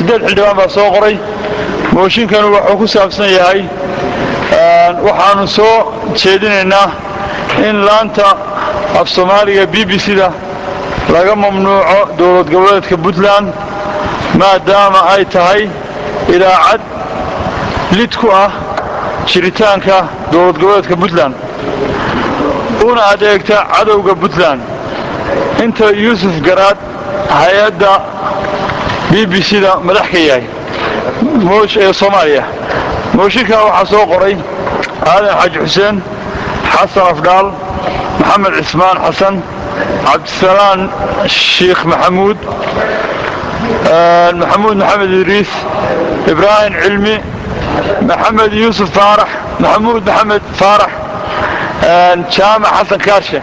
sideed xildhibaan baa soo qoray mooshinkanu wuxuu ku saabsan yahay waxaanu soo jeedinaynaa in laanta af Soomaaliga BBC-da laga mamnuuco dowlad goboleedka Puntland maadaama ay tahay ilaacad lid ku ah jiritaanka dowlad goboleedka Puntland una adeegta cadowga Puntland inta Yuusuf Garaad hay'adda BBC-da madax ka yahay Soomaaliya mooshinka waxaa soo qoray aadan xaji xuseen xasan afdaal محمد عثمان حسن عبد السلام الشيخ محمود محمود محمد إدريس إبراهيم علمي محمد يوسف فارح محمود محمد فارح شامع حسن كارشة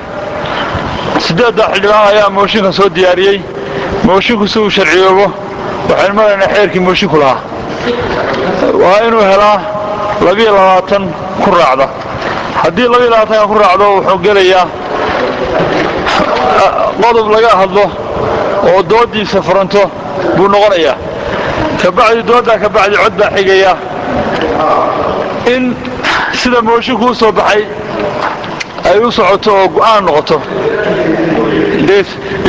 سداد حلوان يا موشيك سو دياريي موشيك سو شرعيوه وحلمنا حيركي موشيك لها وهاينو هلا لبي لواتن كراعده haddii laba ilaatan ku raacdo wuxuu gelayaa qodob laga hadlo oo doodiisa furanto buu noqonayaa kabacdi dooda kabacdi cod baa xigaya in sida mooshiku soo baxay ay u socoto oo go'aan noqoto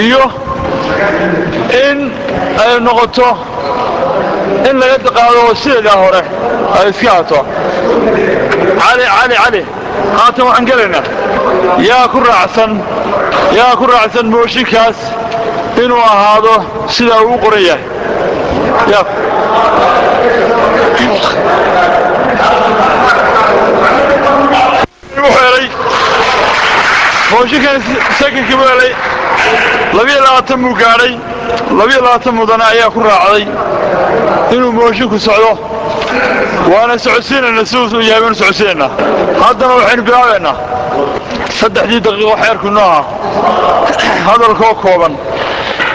iyo in ay noqoto in laga daqaado sida hore ay iska haato علي هاتم waxaan galeena yaa ku raacsan mooshinkaas inuu ahaado sida uu qoran yahay mooshinkan sakinkii weelay 22 muu gaaray 22 mudana ayaa ku raacday inuu moshinku socdo وانا سعودينا نسوس ويابين سعودينا هذا وحين بيعنا صدق دقيقة وحير كناها هذا الكوكوبا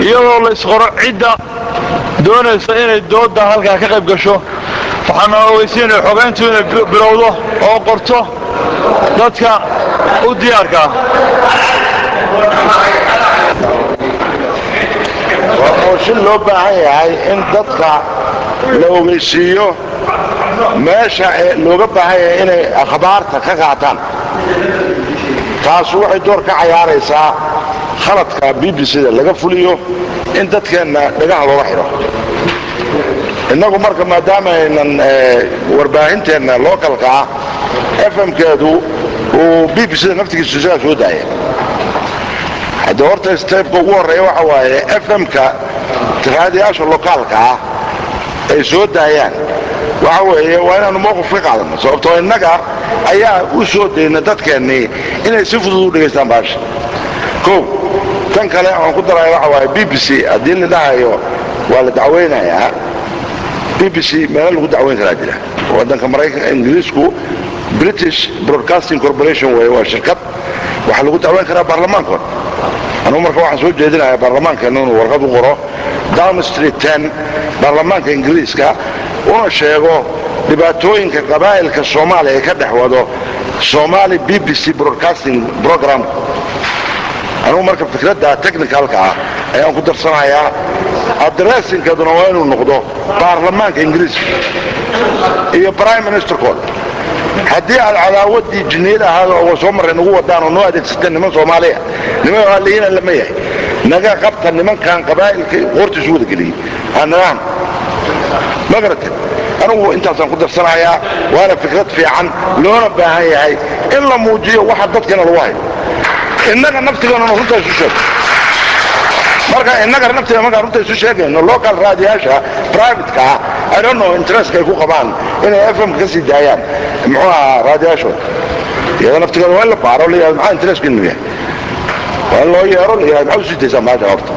يلا الله يصغر عدة دون السنين الدود ده هلقا كقب قشو فحنا ويسين الحقين تونا بروضه او قرطه ذاتك وديارك وموشن لو باهي هاي ان ذاتك لو ميسيو meesha looga baahan yahay inay akhbaarta ka qaataan taas waxay door ka ciyaaraysaa khaladka BBC-da laga fuliyo in dadkeena dhagaha looga xiro innagu marka maadaama aynan warbaahinteena localka FM-keedu oo BBC-da naftigiisa soo daaya hadda horta step-ka ugu horeeya waxa waaye FM-ka raadiyaasha localka ay soo daayaan waxweeye waa inaanu mowqif ka qaadano sababtoo innaga ayaa u soo dayna dadkeennii inay si fudud u dhegaystaan baasha kow tan kale aan ku daray waxa waaye BBC haddii la dhahayo waa la dacweynayaa BBC meel lagu dacweyn karaa jira waddanka maraykanka ingiriisku British Broadcasting Corporation waa shirkad waxa lagu dacweyn karaa baarlamaanka anuu marka waxaan soo jeedinayaa baarlamaanka inuu warqad u qoro Downing Street 10 baarlamaanka ingiriiska una sheego dhibaatooyinka qabaa'ilka Soomaaliya ka dhaxwado Somali BBC Broadcasting Program anuu marka fikradda technicalka ayaan ku darsanayaa addressing-kaduna waa inuu noqdo baarlamaanka ingiriiska iyo prime ministerkood haddii aad cadaawadii jinniid ahaado oo soo marray nagu wadaan oo noo adeegsateen niman Soomaaliya niman waliina lama yahay naga qabta nimankan qabaa'ilka qoortiisu wada geliyay anaan magaratay anigu intaasaan ku darsanayaa waana fikrad fiican loona baahan yahay in la muujiyo waxa dadkana lagu hayo innaga naftigeena runta isu sheeg marka innaga naftigeena marka runta isu sheegayno local raadiyaasha private-ka I don't know interest-ka ay ku qabaan inay FM ka sii daayaan muxuu ahaa raadiyaashooda iyada naftigeena waa la baaro leeyahay maxaa interest-ka inuu yahay waa loo yeero leeyahay maxaa u sii daysaa maanta horta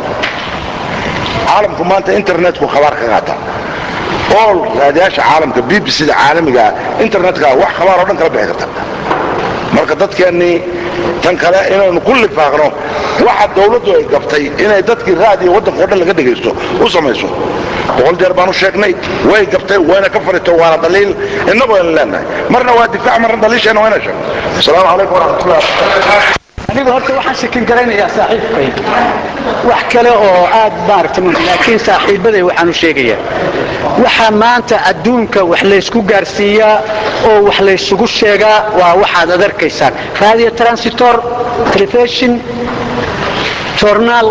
caalamku maanta internetku khabaar ka qaata all raadiyaasha caalamka BBC-da caalamiga internetka wax khabaar oo dhan kala bixi karta marka dadkeennii tan kale inaynu ku lifaaqno waxa dawladdu ay qabtay inay dadkii raadiyo waddanka oo dhan laga dhegaysto u samayso boqol jeer baanu sheegnay way qabtay wayna ka farito waana daliil innagoo aan leenahay marna waa difaac marna daliisheena wayna sheeg assalaamu calaykum waraxmatullahi anigu horta waxaan shakin garanayaa saaxiibkay wax kale oo aad maaragtay laakiin saaxiibaday waxaan u sheegayaa waxa maanta adduunka wax la isku gaarsiiyaa oo wax la isugu sheegaa waa waxaad adarkaysaan radio transitor television journal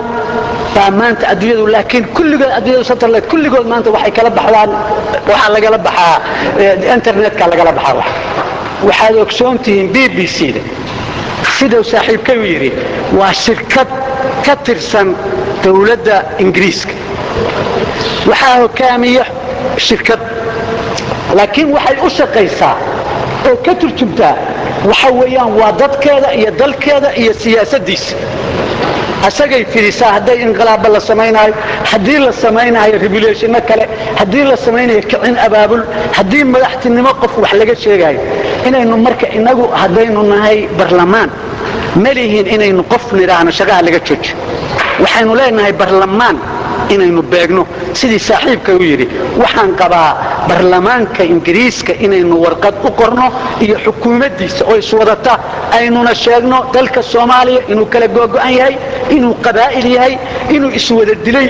baa maanta adduunyadu laakiin kulligood adduunyadu satellite kulligood maanta waxay kala baxdaan waxaa lagala baxaa internetka lagala baxaa waxaad ogsoontihiin BBC-da sidoo saaxiibkay u yiri waa shirkad ka tirsan dawladda Ingiriiska waxaa hogaamiya shirkad laakiin waxay u shaqaysaa oo ka turjumtaa waxa weeyaan waa dadkeeda iyo dalkeeda iyo siyaasadiisa asagay fiirisaa hadday inqilaab la samaynayo haddii la samaynayo revolution kale haddii la samaynayo kicin abaabul haddii madaxtinimo qof wax laga sheegayo inaynu marka inagu haddaynu nahay barlamaan malihiin inaynu qof niraahno shaqaha laga joojiyo waxaynu leenahay barlamaan inaynu beegno sidii saaxiibka u yiri waxaan qabaa barlamaanka Ingiriiska inaynu warqad u qorno iyo xukuumaddiisa oo iswadata aynuna sheegno dalka Soomaaliya inuu kala go'an yahay inuu qabaa'il yahay inuu iswada dilay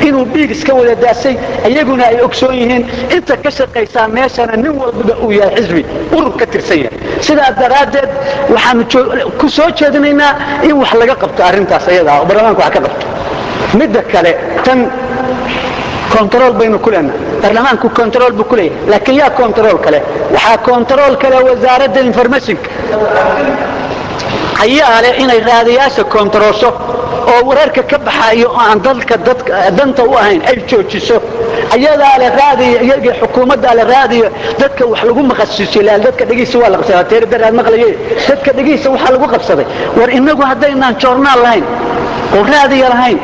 inuu dhiig iska wada daasay ayaguna ay ogsoon yihiin inta ka shaqaysaa meeshana nin walba uu yahay xisbi urur ka tirsan yahay sidaa daraadeed waxaan ku soo jeedinaynaa in wax laga qabto arrintaas ayada oo barlamaanku wax ka qabto midda kale tan control baynu kulana barlamaanku control buu kulay laakiin yaa control kale waxa control kale wasaaradda information ayaa leh inay raadiyaasha controlso oo wararka ka baxayo aan dadka danta u ahayn ay joojiso ayada leh raadiyo iyaga xukuumadda leh raadiyo dadka wax lagu maqashiisay ilaa dadka dhagiisa waa la qabsaday teer daraad maqlayay dadka dhagiisa waxa lagu qabsaday war inagu haddaynan journal lahayn oo raadiyo lahayn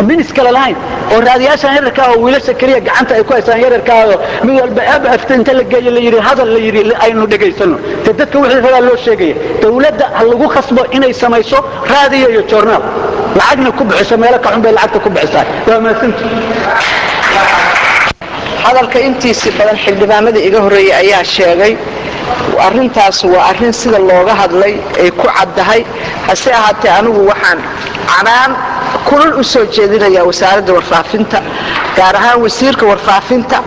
minister lahayn oo raadiyaasha yararka oo wiilasha kaliya gacanta ay ku haystaan yararka oo mid walba aftinta la geeyo la yiri hadal la yiri aynu dhageysano dadka wixii raga loo sheegay dawladda hal lagu khasbo inay samayso raadiyo iyo journal lacagna ku bixiso meel ka xun bay lacagta ku bixisaa waa maasanti hadalka intiisa badan xildhibaanada iga horeeyay ayaa sheegay arrintaas waa arrin sida looga hadlay ay ku caddahay hase ahaatee anigu waxaan canaan kulul u soo jeedinayaa wasaaradda warfaafinta gaar ahaan wasiirka warfaafinta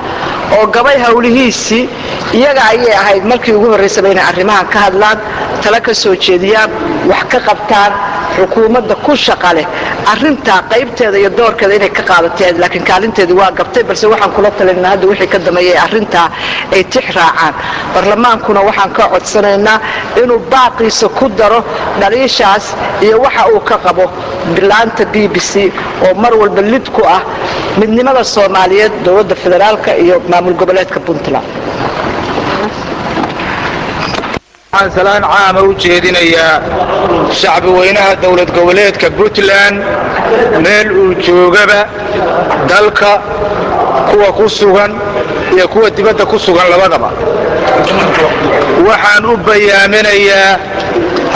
oo gabay hawlihiisii iyaga ayay ahayd markii ugu horreysay inay arrimahan ka hadlaan tala ka soo jeediyaan wax ka qabtaan xukuumadda ku shaqa leh arrintaa qaybteeda iyo doorkeeda inay ka qaadateen laakiin kaalinteedu waa gabtay balse waxaan kula talinaa hadda wixii ka dambeeyay arrintaa ay tix raacaan barlamaankuna waxaan ka codsanaynaa inuu baaqiisa ku daro dhaliishaas iyo waxa uu ka qabo bilaanta BBC oo mar walba lid ku ah midnimada Soomaaliyeed dowladda federaalka iyo maamul goboleedka Puntland salaan caam u jeedinayaa shacbi weynaha dawlad goboleedka Puntland meel uu joogaba dalka kuwa ku sugan iyo kuwa dibadda ku sugan labadaba waxaan u bayaaminayaa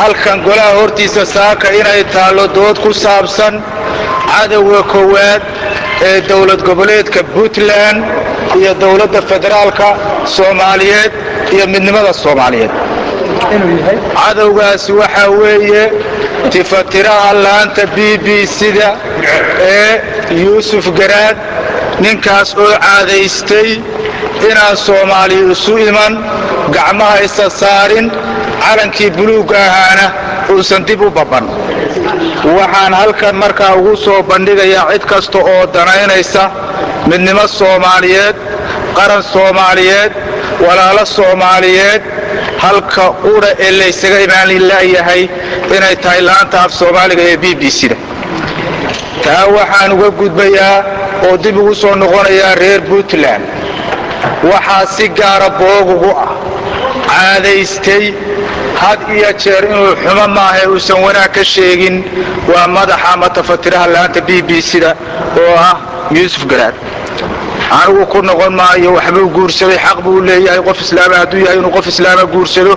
halkan golaha hortiisa saaka inay taalo dood ku saabsan cadawga koowaad ee dawlad goboleedka Puntland iyo dawladda federaalka Soomaaliyeed iyo midnimada Soomaaliyeed cadawgaasi waxa weeye tifatiraha laanta BBC-da ee Yuusuf Garaad ninkaas oo caadaystay inaan Soomaaliya isu iman gacmaha isa saarin calankii buluug ahaana uusan dib u baban waxaan halkan markaa ugu soo bandhigayaa cid kasta oo danaynaysa midnimo Soomaaliyeed qaran Soomaaliyeed walaalo Soomaaliyeed halka qura ee la isaga imaan ilaahay inay tahay laanta af Soomaaliga ee BBC-da taa waxaan uga gudbayaa oo dib ugu soo noqonayaa reer Puntland waxaa si gaar ah boogugu ah caadaystay had iyo jeer inuu xumo maahay uusan wanaag ka sheegin waa madaxa ama tafatiraha laanta BBC-da oo ah Yuusuf Garaad anigu ku noqon maayo waxbuu guursaday xaq buu leeyahay qof islaam hadduu yahay inuu qof islaam guursado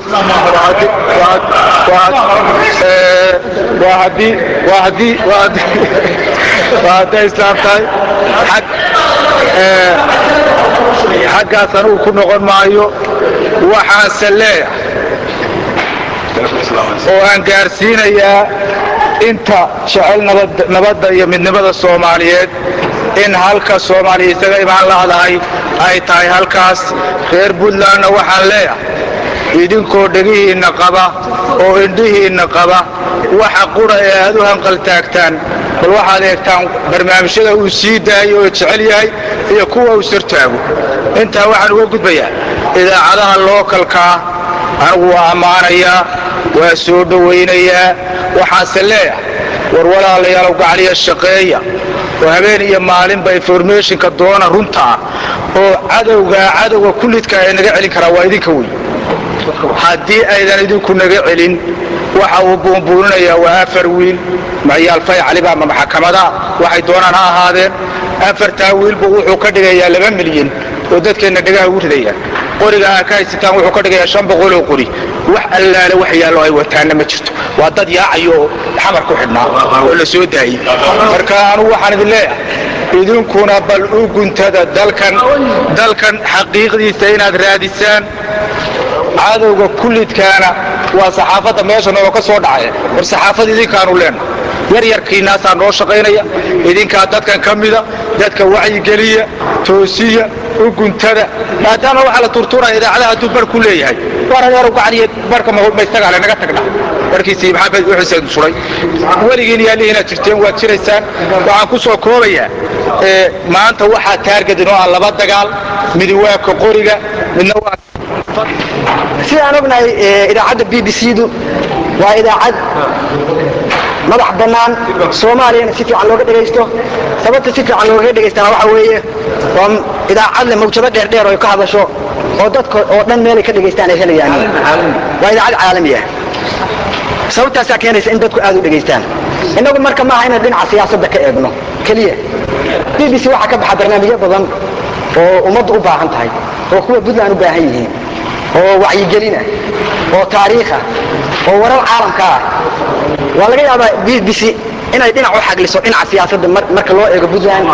waa islaam tahay xaggaas anigu ku noqon maayo waxaanse leeyahay oo aan gaarsiinayaa inta jecel nabadda iyo midnimada soomaaliyeed in halka soomaaliya isaga imaan laadahay ay tahay halkaas. reer puntlandna waxaan leeyahay idinkoo dhegihiinna qaba oo indhihiinna qaba waxa qura ee aad u hanqaltaagtaan bal waxaad eegtaan barnaamijyada uu sii daayo oo jecel yahay iyo kuwa uu sartaago. intaa waxaan uga gudbayaa idaacadaha lookalkaa anigu waa ammaanayaa, waa soo dhowaynayaa, waxaanse leeyahay war walaalayaalow gacaliya shaqeeya oo habeen iyo maalinba informationka doona runta ah oo cadowga kullidka ay naga celin karaa waa idinka wey. haddii aydan idinku naga celin waxa uu buunbuuninayaa waa 4 wiil maciyaal fay caliba ama maxkamada waxay doonaan ha ahaadeen. 4taa wiilba wuxuu ka dhigayaa 2 milyan oo dadkeena dhagaha ugu ridaya. qoriga ka haysataan wuxuu ka dhigayaa 500 oo qori. wax allaale wax yaalo ay wataana ma jirto. waa dad yaacayo xamar ku xidhnaa oo la soo daayay. marka anu waxaan idin leeyahay idinkuna bal u guntada dalkan xaqiiqdiisa inaad raadisaan. cadowga kullidkaana waa saxaafadda meeshan oo ka soo dhacay. war saxaafad idinkaanu leenahay yaryarkiinaasaa noo shaqaynaya. idinkaa dadkan ka mida, dadka wacyigeliya, toosiya, u guntada. maadaama waxaa la turturaya idaacadaha hadduu bar ku leeyahay war adeerow gacaliya barka maistagaale naga tagna barkiisii maxamed u xuseen suray. weligiin yaalihi inaad jirteen waad jiraysaan. waxaan ku soo koobayaa maanta waxaa taargetin oo ah 2 dagaal. midi waa ka qoriga, midna waa sidaan ognahay idaacadda BBC-du waa idaacad madax bannaan Soomaaliyana si fiican looga dhagaysto. sababta si fiican looga dhagaystana waxa weeye waa idaacad leh mawjado dheer oo ka hadasho oo dadka oo dhan meel ay ka dhagaystaan ay helayaan. waa idaacad caalami ah. sababtaasaa keenaysa in dadku aad u dhagaystaan. innagu marka maaha inaan dhinaca siyaasadda ka eegno keliya. BBC waxaa ka baxa barnaamijyo badan oo ummaddu u baahan tahay oo kuwa Puntland u baahan yihiin oo wacyigelin ah oo taariikh ah oo warar caalamka ah. waa laga yaabaa BBC inay dhinac u xagliso dhinaca siyaasadda marka loo eego Puntland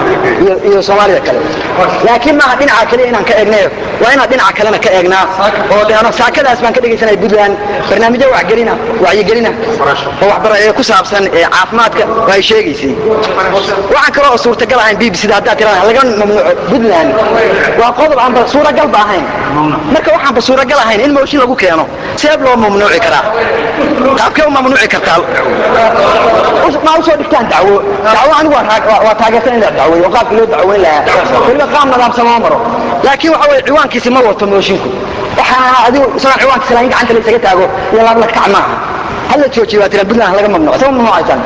iyo Soomaalida kale. laakiin maaha dhinaca kale inaan ka eegnayo, waa inaan dhinaca kalena ka eegnaa oo dheeno saakadaas baan ka dhagaysanay Puntland barnaamijyo wacyigelina oo waxbarasho ku saabsan caafimaadka way sheegaysay. waxaan kale oo suurtagal ahayn BBC-da hadda tiraan laga mamnuuco Puntland waa qodob aan suuragal baahayn. marka waxaan suuragal ahayn in mooshin lagu keeno seeb loo mamnuuci karaa. qaabkee u mamnuuci kartaa ma u soo dhigtaan dacwo anigu waa taageersan in la dacweeyo oo qaabka loo dacweyn lahaa weliba qaab nidaamsan ma maro. laakiin waxa weeye ciwaankiisi ma wato moshinku. waxaana adigu isagaan ciwaankiisa lahayn gacanta la isaga taago iyo laab la kac maaha. hal la joojiyo waa tiraan Puntland laga mamnuuco. sama mamnuucaysan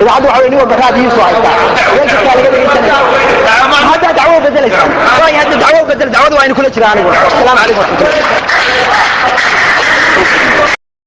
idaacaddu waxa weeye nin walba raadiyiisu haystaa weelkastaa laga dhegaysanaya. hadda dacwo bedelaysaan. hadda dacwo bedel dacwadu waa inu kula jiraan anigu. asalaamu calaykum.